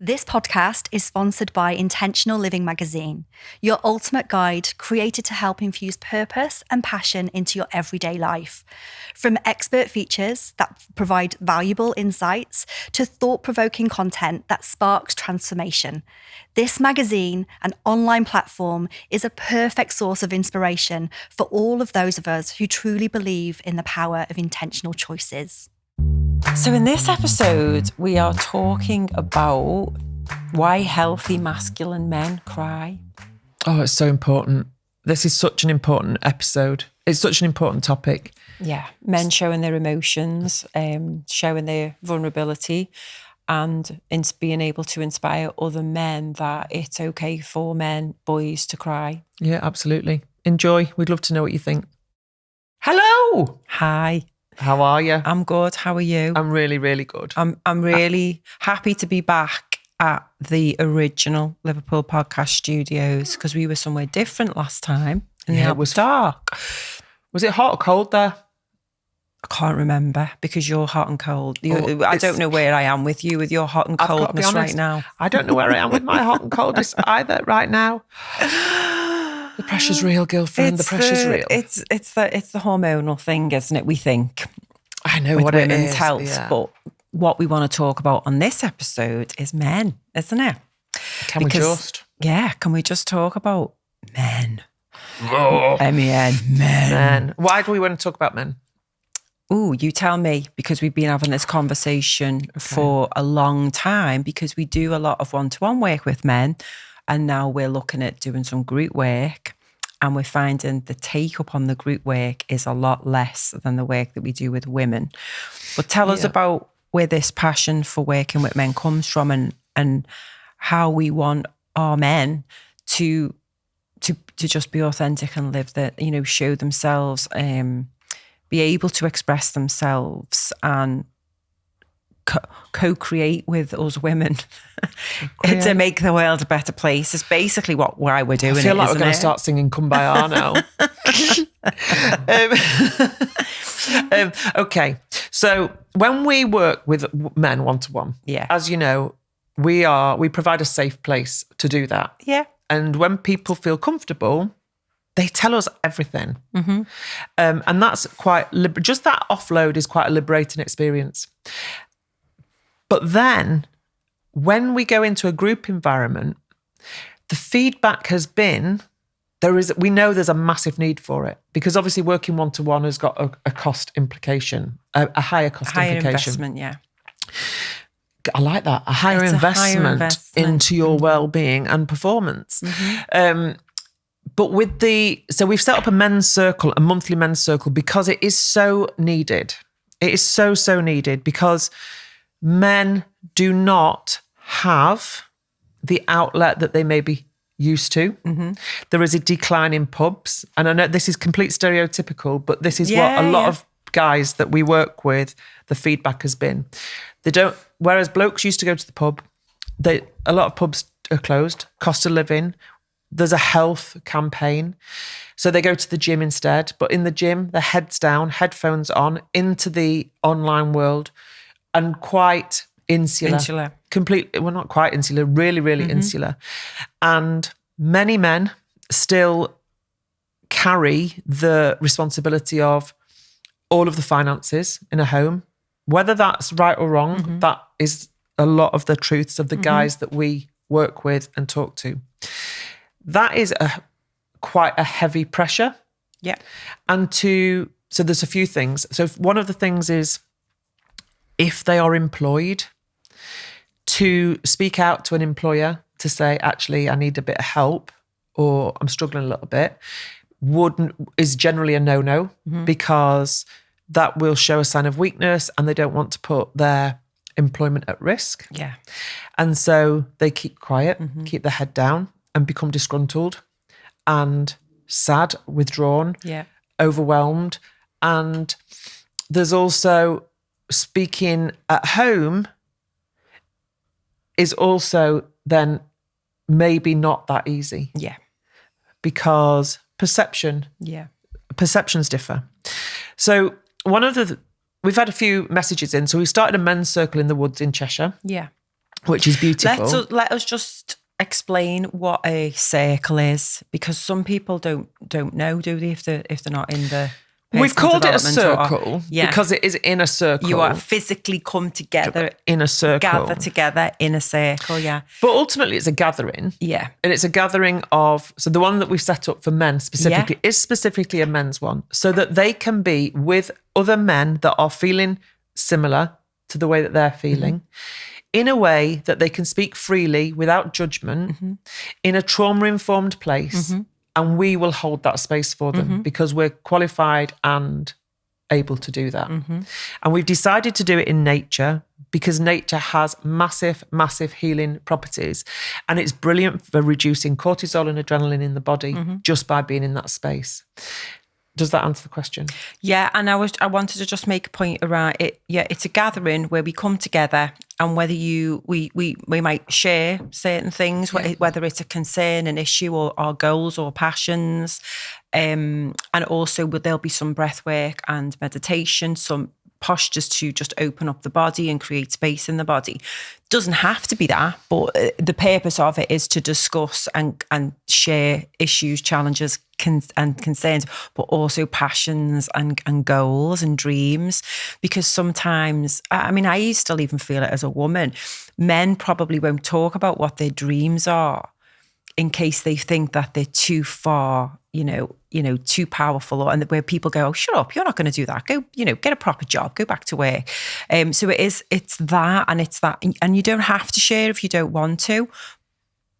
This podcast is sponsored by Intentional Living Magazine, your ultimate guide created to help infuse purpose and passion into your everyday life. From expert features that provide valuable insights to thought-provoking content that sparks transformation, this magazine, an online platform, is a perfect source of inspiration for all of those of us who truly believe in the power of intentional choices. So in this episode, we are talking about why healthy masculine men cry. Oh, it's so important. This is such an important episode. It's such an important topic. Yeah, men showing their emotions, showing their vulnerability, and being able to inspire other men that it's okay for men, boys to cry. Yeah, absolutely. Enjoy. We'd love to know what you think. Hello. Hi. How are you? I'm good. How are you? I'm really, really good. I'm really happy to be back at the original Liverpool podcast studios because we were somewhere different last time. And it was dark. Was it hot or cold there? I can't remember because you're hot and cold. I don't know where I am with you with your hot and coldness right now. I don't know where I am with my hot and coldness either right now. The pressure's real, girlfriend. The pressure's real. It's the hormonal thing, isn't it? We think. I know with what it women's is. health, yeah. But what we want to talk about on this episode is men, isn't it? Can we just talk about men? Oh. Men. Why do we want to talk about men? Oh, you tell me, because we've been having this conversation for a long time because we do a lot of one-to-one work with men. And now we're looking at doing some group work and we're finding the take up on the group work is a lot less than the work that we do with women. But tell us about where this passion for working with men comes from and how we want our men to just be authentic and live that, show themselves, be able to express themselves and co-create with us women to make the world a better place. Is basically why we're doing it. I feel like we're going to start singing Kumbaya now. Okay, so when we work with men one-to-one, as you know, we provide a safe place to do that. Yeah. And when people feel comfortable, they tell us everything. Mm-hmm. And that's quite, just that offload is quite a liberating experience. But then when we go into a group environment, the feedback has been, we know there's a massive need for it because obviously working one-to-one has got a cost implication, a higher cost implication. Higher investment, yeah. I like that. A higher investment into your well-being and performance. Mm-hmm. But so we've set up a monthly men's circle because it is so needed. It is so, so needed because men do not have the outlet that they may be used to. Mm-hmm. There is a decline in pubs. And I know this is complete stereotypical, but this is what a lot of guys that we work with, the feedback has been. Whereas blokes used to go to the pub, a lot of pubs are closed, cost of living, there's a health campaign. So they go to the gym instead. But in the gym, their heads down, headphones on, into the online world, and quite insular. Completely, well, not quite insular, really, really insular. And many men still carry the responsibility of all of the finances in a home. Whether that's right or wrong, that is a lot of the truths of the guys that we work with and talk to. That is quite a heavy pressure. Yeah. And so there's a few things. So one of the things is, if they are employed, to speak out to an employer to say, actually, I need a bit of help or I'm struggling a little bit, is generally a no-no because that will show a sign of weakness and they don't want to put their employment at risk. Yeah. And so they keep quiet, keep their head down and become disgruntled and sad, withdrawn, overwhelmed. And there's also speaking at home is also then maybe not that easy. Yeah. Because perceptions differ. So we've had a few messages in. So we started a men's circle in the woods in Cheshire. Yeah. which is beautiful. Let us just explain what a circle is, because some people don't know, do they, if they're not in the We've called it a development circle because it is in a circle. You are physically come together in a circle. Gather together in a circle, yeah. But ultimately it's a gathering. Yeah. And it's a gathering of, so the one that we've set up for men specifically is specifically a men's one, so that they can be with other men that are feeling similar to the way that they're feeling, in a way that they can speak freely without judgment, in a trauma-informed place. And we will hold that space for them because we're qualified and able to do that. And we've decided to do it in nature because nature has massive, massive healing properties. And it's brilliant for reducing cortisol and adrenaline in the body just by being in that space. Does that answer the question? Yeah, and I wanted to just make a point around it. Yeah, it's a gathering where we come together, and whether we might share certain things, whether it's a concern, an issue, or our goals or passions, and also there'll be some breath work and meditation, some postures to just open up the body and create space in the body. Doesn't have to be that, but the purpose of it is to discuss and share issues, challenges, and concerns, but also passions and goals and dreams. Because sometimes, I mean, I still even feel it as a woman, men probably won't talk about what their dreams are in case they think that they're too far, too powerful, and where people go, oh, shut up, you're not going to do that. Go, get a proper job, go back to work. So it's that, and you don't have to share if you don't want to,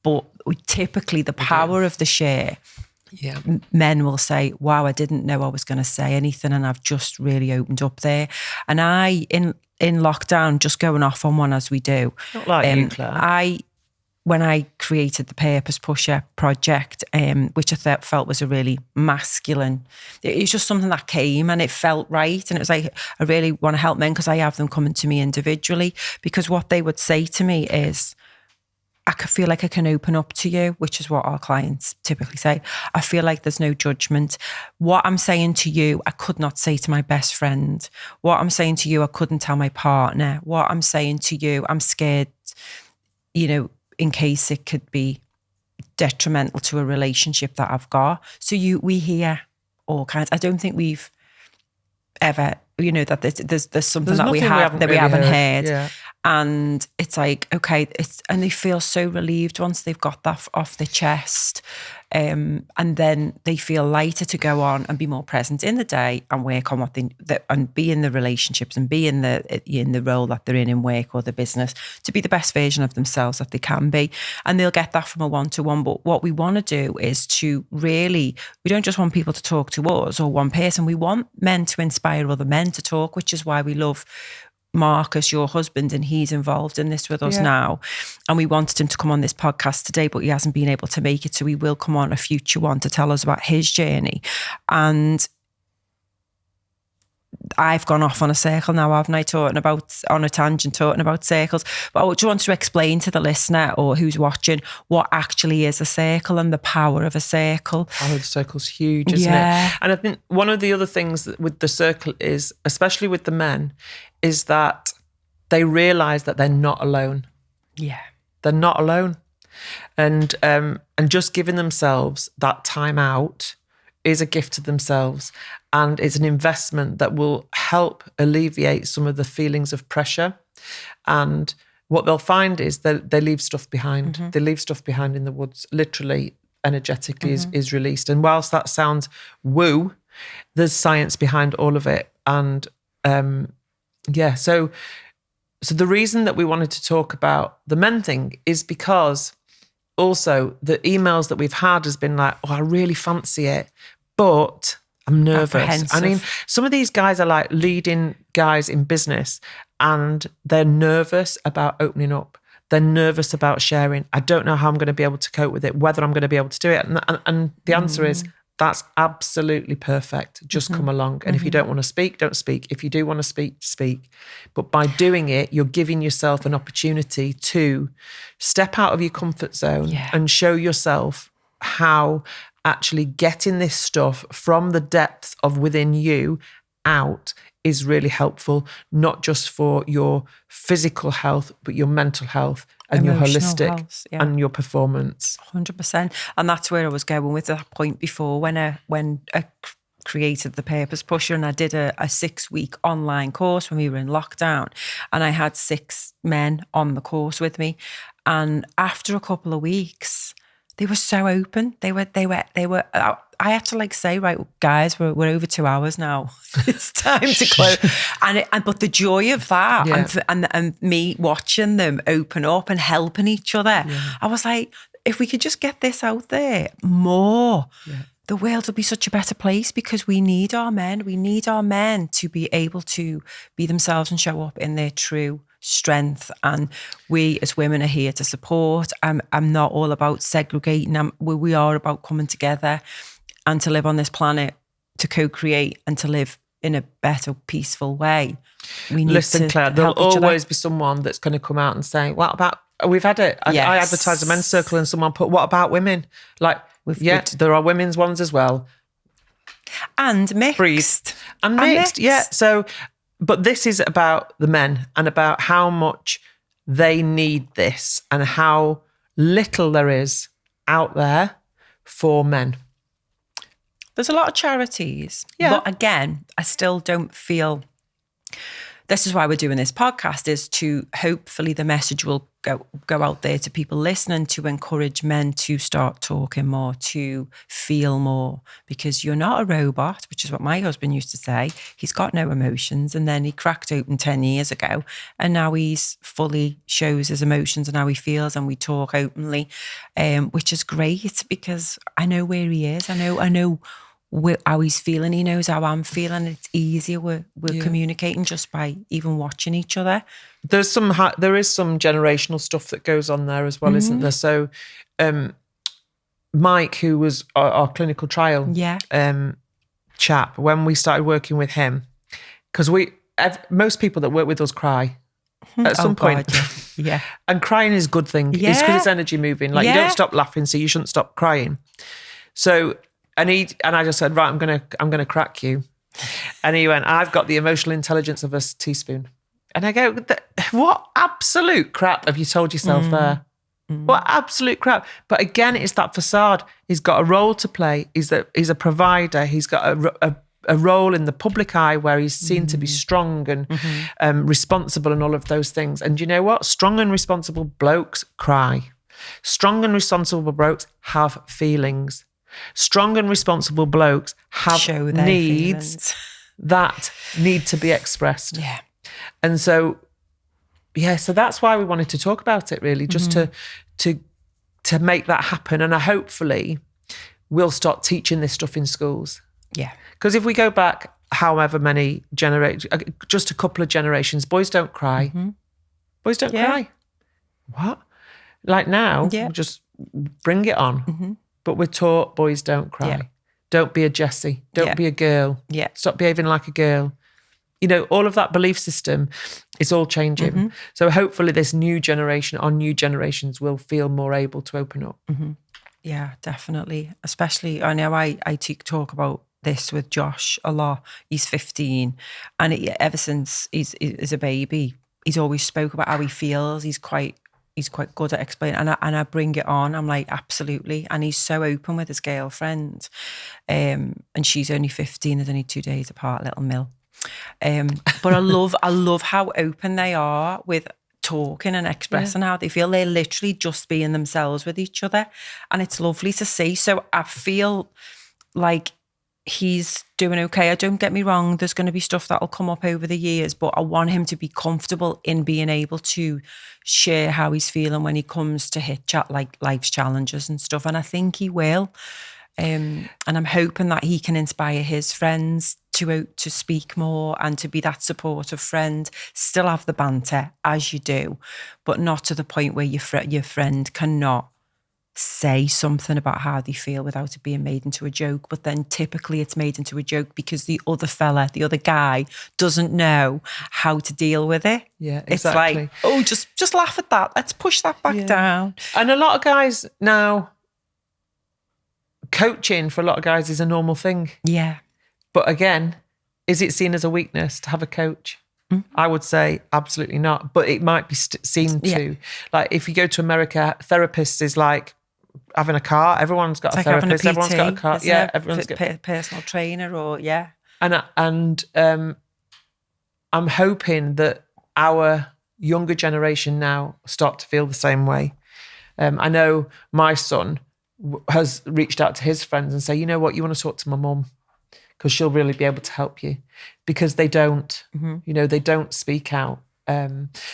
but typically the power of the share, men will say, wow, I didn't know I was going to say anything, and I've just really opened up there. And I, in lockdown, just going off on one as we do. Not like you, Claire. When I created the Purpose Pusher project, which I felt was a really masculine, it was just something that came and it felt right. And it was like, I really want to help men because I have them coming to me individually, because what they would say to me is, I could feel like I can open up to you, which is what our clients typically say. I feel like there's no judgment. What I'm saying to you, I could not say to my best friend. What I'm saying to you, I couldn't tell my partner. What I'm saying to you, I'm scared, in case it could be detrimental to a relationship that I've got. So we hear all kinds. I don't think we've ever, that there's something that we haven't heard. Yeah. And it's like, okay, and they feel so relieved once they've got that off their chest. And then they feel lighter to go on and be more present in the day and work on and be in the relationships and be in the role that they're in work or the business, to be the best version of themselves that they can be. And they'll get that from a one-to-one. But what we want to do is to really, we don't just want people to talk to us or one person. We want men to inspire other men to talk, which is why we love Marcus, your husband, and he's involved in this with us now. And we wanted him to come on this podcast today, but he hasn't been able to make it. So he will come on a future one to tell us about his journey. And I've gone off on a circle now, haven't I, on a tangent, talking about circles. But I just want to explain to the listener or who's watching what actually is a circle and the power of a circle. Oh, the circle's huge, isn't it? And I think one of the other things with the circle is, especially with the men, is that they realise that they're not alone. Yeah. They're not alone. And just giving themselves that time out is a gift to themselves, and it's an investment that will help alleviate some of the feelings of pressure. And what they'll find is that they leave stuff behind. Mm-hmm. They leave stuff behind in the woods, literally, energetically is released. And whilst that sounds woo, there's science behind all of it. And so the reason that we wanted to talk about the men thing is because also the emails that we've had has been like, oh, I really fancy it, but I'm nervous. I mean, some of these guys are like leading guys in business and they're nervous about opening up. They're nervous about sharing. I don't know how I'm going to be able to cope with it, whether I'm going to be able to do it. And the answer is, that's absolutely perfect. Just come along. And if you don't want to speak, don't speak. If you do want to speak, speak. But by doing it, you're giving yourself an opportunity to step out of your comfort zone and show yourself how actually getting this stuff from the depths of within you out is really helpful, not just for your physical health, but your mental health and Emotional your holistic health, yeah. and your performance. 100%. And that's where I was going with that point before when I created the Purpose Pusher, and I did a 6-week online course when we were in lockdown, and I had 6 men on the course with me. And after a couple of weeks, they were so open. They were. I had to say, right, guys, we're over 2 hours now. It's time to close. But the joy of that, and me watching them open up and helping each other, I was like, if we could just get this out there more, the world will be such a better place, because we need our men. We need our men to be able to be themselves and show up in their true strength, and we as women are here to support. I'm not all about segregating. We are about coming together and to live on this planet, to co-create and to live in a better, peaceful way. We need to Claire, there'll always be someone that's going to come out and say, what about, we've had it. I advertised a men's circle and someone put, what about women? There are women's ones as well. And mixed. And mixed, yeah. So, but this is about the men and about how much they need this and how little there is out there for men. There's a lot of charities. Yeah. But again, I still don't feel... This is why we're doing this podcast, is to hopefully the message will go out there to people listening, to encourage men to start talking more, to feel more, because you're not a robot, which is what my husband used to say. He's got no emotions. And then he cracked open 10 years ago, and now he's fully shows his emotions and how he feels, and we talk openly, which is great, because I know where he is. I know how he's feeling. He knows how I'm feeling. It's easier. We're communicating just by even watching each other. There is some generational stuff that goes on there as well, isn't there? So Mike, who was our clinical trial chap, when we started working with him, because most people that work with us cry at some point. Yeah. And crying is a good thing. Yeah. It's because it's energy moving. You don't stop laughing, so you shouldn't stop crying. So And I just said, right, I'm gonna crack you. And he went, I've got the emotional intelligence of a teaspoon. And I go, what absolute crap have you told yourself there? What absolute crap. But again, it's that facade. He's got a role to play. He's a provider. He's got a role in the public eye where he's seen to be strong and responsible and all of those things. And you know what? Strong and responsible blokes cry. Strong and responsible blokes have feelings. Strong and responsible blokes have needs that need to be expressed. Yeah. And so that's why we wanted to talk about it, really, just to make that happen. And hopefully we'll start teaching this stuff in schools. Yeah. Because if we go back however many generations, just a couple of generations, boys don't cry. Boys don't cry. What? Like now, we'll just bring it on. But we're taught boys don't cry. Yeah. Don't be a Jessie. Don't be a girl. Yeah. Stop behaving like a girl. You know, all of that belief system is all changing. So hopefully this new generation, our new generations, will feel more able to open up. Yeah, definitely. Especially, I know I talk about this with Josh a lot. He's 15, and ever since he's a baby, he's always spoke about how he feels. He's quite good at explaining, and I bring it on. I'm like, absolutely. And he's so open with his girlfriend, and she's only 15. There's only 2 days apart, little Mill. But I love how open they are with talking and expressing how they feel. They're literally just being themselves with each other, and it's lovely to see. So I feel like he's doing okay. Don't get me wrong, there's going to be stuff that'll come up over the years, but I want him to be comfortable in being able to share how he's feeling when he comes to hit life's challenges and stuff. And I think he will. And I'm hoping that he can inspire his friends to speak more and to be that supportive friend. Still have the banter as you do, but not to the point where your friend cannot say something about how they feel without it being made into a joke. But then typically it's made into a joke because the other guy doesn't know how to deal with it. Yeah, exactly. It's like, oh, just laugh at that. Let's push that back down. And a lot of guys now, coaching for a lot of guys is a normal thing. Yeah. But again, is it seen as a weakness to have a coach? I would say absolutely not, but it might be seen to. Like if you go to America, therapist is like having a car. Everyone's got a therapist. Everyone's got a car. Yeah, everyone's got a personal trainer or And I'm hoping that our younger generation now start to feel the same way. I know my son has reached out to his friends and say, you know what, you want to talk to my mum because she'll really be able to help you, because they don't, they don't speak out.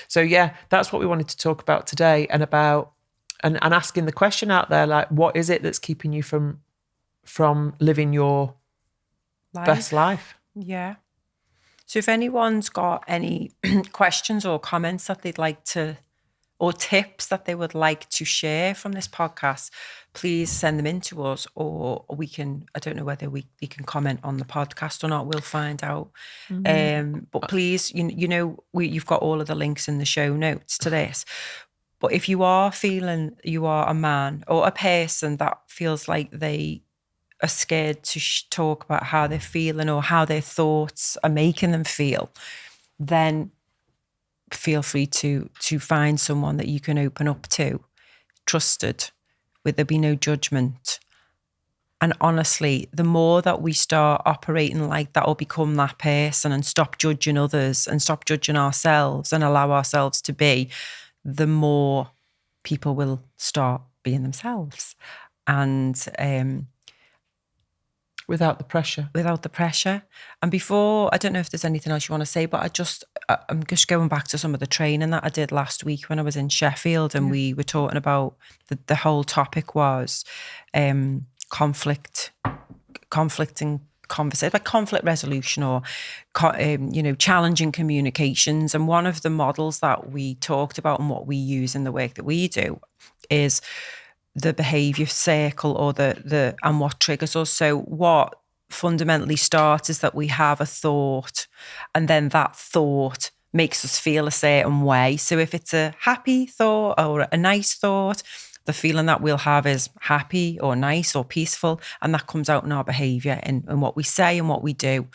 So yeah, that's what we wanted to talk about today, and about and asking the question out there, like, what is it that's keeping you from living your best life? Yeah. So if anyone's got any questions or comments that they'd like to, or tips that they would like to share from this podcast, please send them in to us, or we can, I don't know whether you can comment on the podcast or not, we'll find out. But please, you've got all of the links in the show notes to this. But if you are feeling you are a man or a person that feels like they are scared to talk about how they're feeling or how their thoughts are making them feel, then feel free to find someone that you can open up to, trusted, where there be no judgment. And honestly, the more that we start operating like that or become that person and stop judging others and stop judging ourselves and allow ourselves to be, the more people will start being themselves. And without the pressure. And before, I don't know if there's anything else you want to say, but I'm just going back to some of the training that I did last week when I was in Sheffield, and we were talking about the whole topic was conflict resolution, or challenging communications. And one of the models that we talked about and what we use in the work that we do is the behaviour circle, or the and what triggers us. So what fundamentally starts is that we have a thought, and then that thought makes us feel a certain way. So if it's a happy thought or a nice thought, the feeling that we'll have is happy or nice or peaceful, and that comes out in our behaviour and what we say and what we do.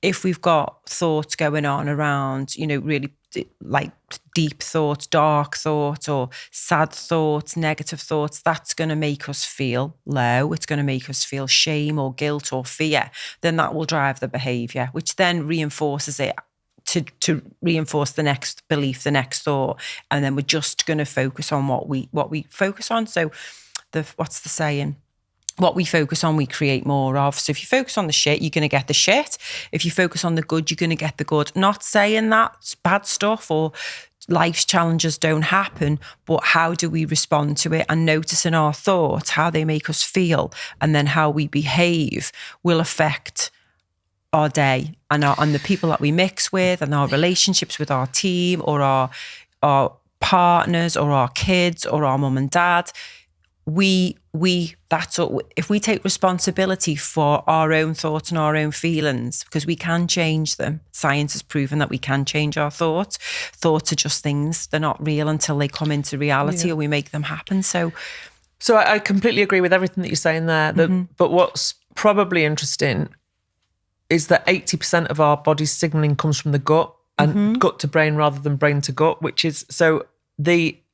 If we've got thoughts going on around, really like deep thoughts, dark thoughts, or sad thoughts, negative thoughts, that's going to make us feel low. It's going to make us feel shame or guilt or fear. Then that will drive the behaviour, which then reinforces it to reinforce the next belief, the next thought. And then we're just going to focus on what we focus on. So what's the saying? What we focus on, we create more of. So if you focus on the shit, you're going to get the shit. If you focus on the good, you're going to get the good. Not saying that bad stuff or life's challenges don't happen, but how do we respond to it? And noticing our thoughts, how they make us feel, and then how we behave will affect our day and the people that we mix with, and our relationships with our team, or our partners, or our kids, or our mum and dad. That's all. If we take responsibility for our own thoughts and our own feelings, because we can change them. Science has proven that we can change our thoughts. Thoughts are just things. They're not real until they come into reality, or we make them happen. So I completely agree with everything that you're saying there. But what's probably interesting is that 80% of our body's signalling comes from the gut, and gut to brain rather than brain to gut, which is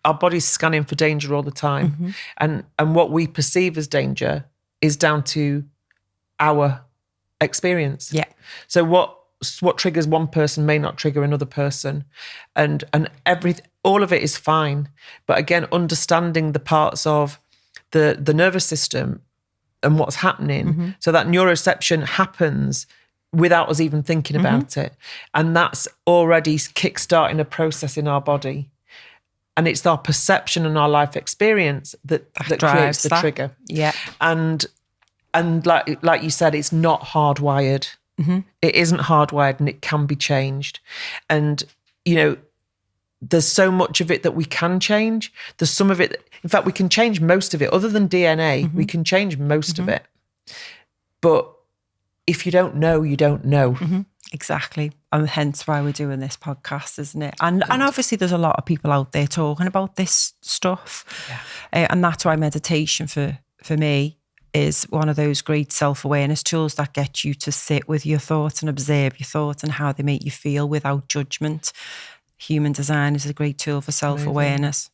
our body's scanning for danger all the time. And what we perceive as danger is down to our experience. Yeah. So what triggers one person may not trigger another person. And all of it is fine. But again, understanding the parts of the nervous system and what's happening, so that neuroception happens without us even thinking about it. And that's already kickstarting a process in our body. And it's our perception and our life experience that creates the trigger. Yeah. And like you said, it's not hardwired. It isn't hardwired, and it can be changed. And, there's so much of it that we can change. There's some of it, in fact, we can change most of it. Other than DNA, we can change most of it. But if you don't know, you don't know. Exactly. And hence why we're doing this podcast, isn't it? And obviously there's a lot of people out there talking about this stuff. And that's why meditation for me is one of those great self-awareness tools that get you to sit with your thoughts and observe your thoughts and how they make you feel without judgment. Human design is a great tool for self-awareness.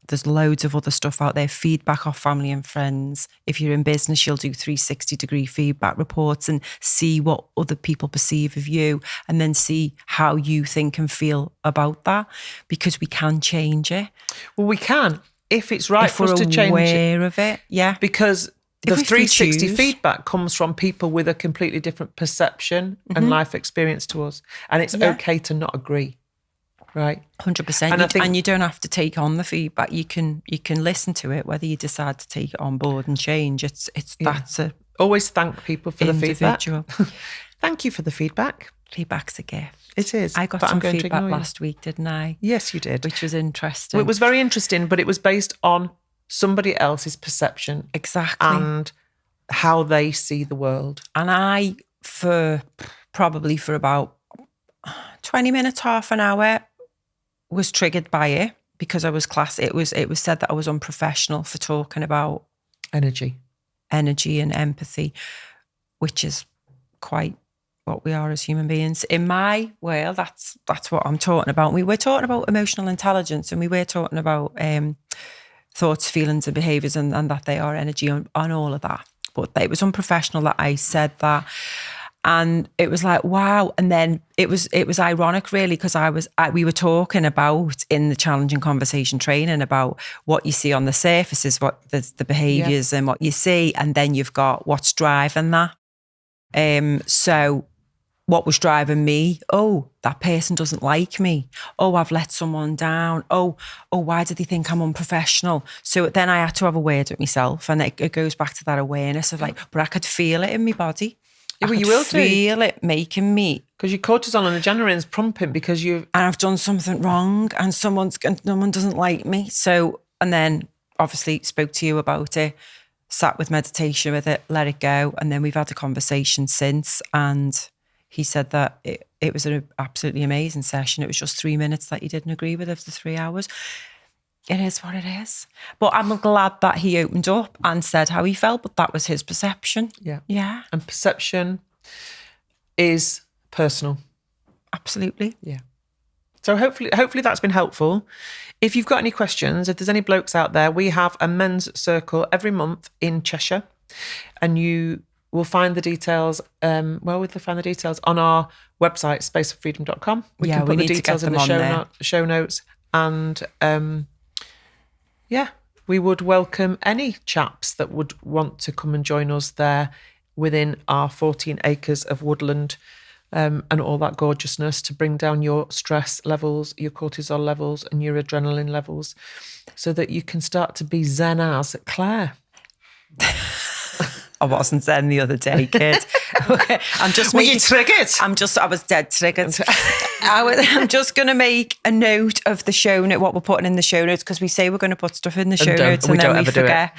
There's loads of other stuff out there. Feedback off family and friends. If you're in business, you'll do 360-degree feedback reports and see what other people perceive of you, and then see how you think and feel about that, because we can change it. Well, we can, if it's right for us to change it. If we're aware of it, yeah. Because the 360 feedback comes from people with a completely different perception and life experience to us. And it's okay to not agree. Right. 100%. And you don't have to take on the feedback. You can listen to it, whether you decide to take it on board and change. That's a always thank people for individual. The feedback. Thank you for the feedback. Feedback's a gift. It is. I got some feedback last week, didn't I? Yes, you did. Which was interesting. Well, it was very interesting, but it was based on somebody else's perception. Exactly. And how they see the world. And I, probably for about 20 minutes, half an hour, was triggered by it, because I was it was said that I was unprofessional for talking about energy and empathy, which is quite what we are as human beings. In my world, that's what I'm talking about. We were talking about emotional intelligence, and we were talking about thoughts, feelings and behaviours, and that they are energy on all of that. But it was unprofessional that I said that. And it was like, wow. And then it was ironic, really, because we were talking about in the challenging conversation training about what you see on the surface is what the behaviours and what you see. And then you've got what's driving that. So what was driving me? Oh, that person doesn't like me. Oh, I've let someone down. Oh, why do they think I'm unprofessional? So then I had to have a word with myself. And it goes back to that awareness of like, but I could feel it in my body. Yeah, well, you will feel it making me, because your cortisol and adrenaline's pumping because and I've done something wrong, and no one doesn't like me. So, and then obviously spoke to you about it, sat with meditation with it, let it go, and then we've had a conversation since. And he said that it was an absolutely amazing session. It was just 3 minutes that he didn't agree with of the 3 hours. It is what it is. But I'm glad that he opened up and said how he felt, but that was his perception. Yeah. Yeah. And perception is personal. Absolutely. Yeah. So hopefully that's been helpful. If you've got any questions, if there's any blokes out there, we have a men's circle every month in Cheshire, and you will find the details. We'll find the details on our website, spaceoffreedom.com. We can put the details in the show notes. And we would welcome any chaps that would want to come and join us there within our 14 acres of woodland and all that gorgeousness, to bring down your stress levels, your cortisol levels and your adrenaline levels, so that you can start to be zen as Claire. I wasn't zen the other day, kid. Okay, Were you triggered? I was dead triggered. I'm just going to make a note of the show note, what we're putting in the show notes, because we say we're going to put stuff in the show notes and then we forget.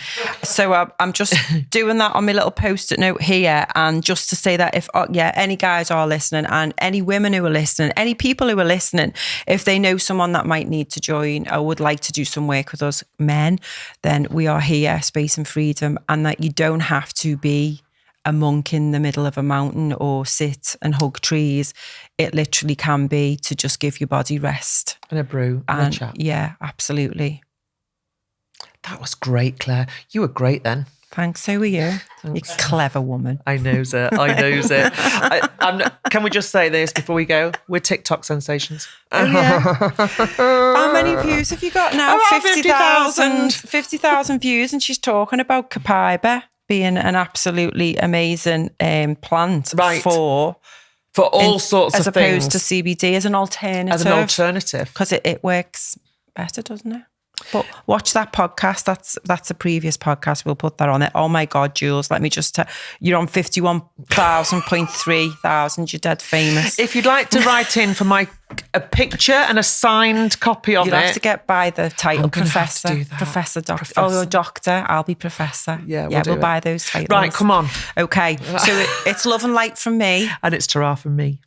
So I'm just doing that on my little post-it note here, and just to say that if any guys are listening, and any women who are listening, any people who are listening, if they know someone that might need to join or would like to do some work with us men, then we are here, Space and Freedom, and that you don't have to be a monk in the middle of a mountain or sit and hug trees. It literally can be to just give your body rest. And a brew and a chat. Yeah, absolutely. That was great, Claire. You were great then. Thanks, so were you. You're a clever woman. I knows it. Can we just say this before we go? We're TikTok sensations. Oh, yeah. How many views have you got now? 50,000 views, and she's talking about Copaiba being an absolutely amazing plant for all sorts of things. As opposed to CBD as an alternative. Because it works better, doesn't it? But watch that podcast. That's a previous podcast. We'll put that on it. Oh my God, Jules, let me just tell you're on 51,000.3,000. You're dead famous. If you'd like to write in for a picture and a signed copy of You'll have to get by the title Professor. Professor Doctor. Oh, you're Doctor. I'll be Professor. Yeah, we'll buy those titles. Right, come on. Okay. So it's love and light from me. And it's ta-ra from me.